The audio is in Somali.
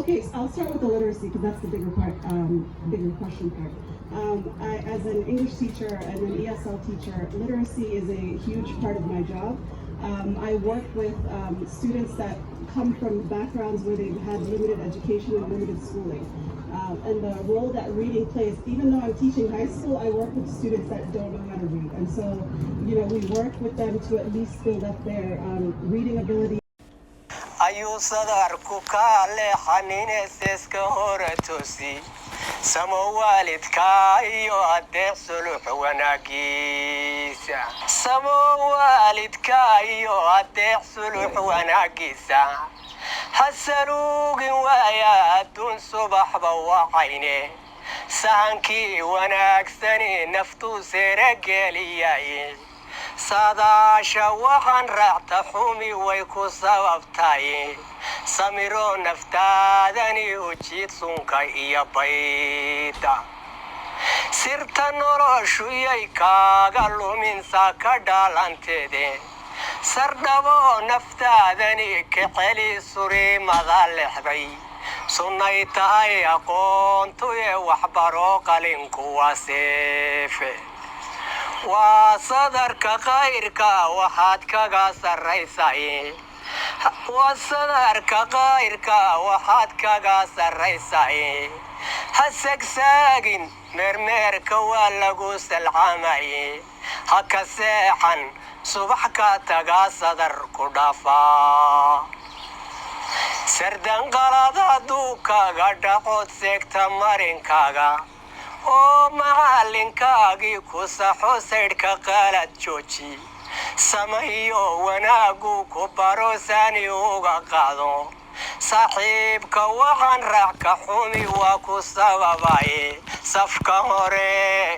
Okay, so I'll start with the literacy because that's the bigger part, bigger question part. As an English teacher and an ESL teacher, literacy is a huge part of my job. I work with students that come from backgrounds where they've had limited education and limited schooling. And the role that reading plays, even though I'm teaching high school, I work with students that don't know how to read. And so, we work with them to at least build up their reading ability. ayuu sadarku ka leexanineseska hore toosi samo waalidka iyo adeeq sulux wanaagiisa samo waalidka iyo adeeq sulux wanaagiisa hasaluugin waaya adduun subaxba wacayne sahankii wanaagsani naftuu seerageliyay saadaasha waxaan raacta xumi way ku sababtay samiro naftaadani ujiid sunka iyo bayda sirta noloshuyay kaaga luminsa ka dhalanteede sardhabo naftaadani ka celi surimada lexday sunnay tahay aqoontu ee waxbaro qalinku waseefe وصدرك غيرك وحد كغا سريساي وصدرك غيرك وحد كغا سريساي حسك ساقين مرمرك ولغو سلعامي هكا سيحن صبحك تغا صدرك دافا سردن غلادا دوكا غدقود سيكتا مارينكاغا oo macallinkaagii ku saxo saydhka qalad jooji samayo wanaagu ku baro sani uga qaado saaxiibka waxaan raac ka xumi waa ku sababaye safka hore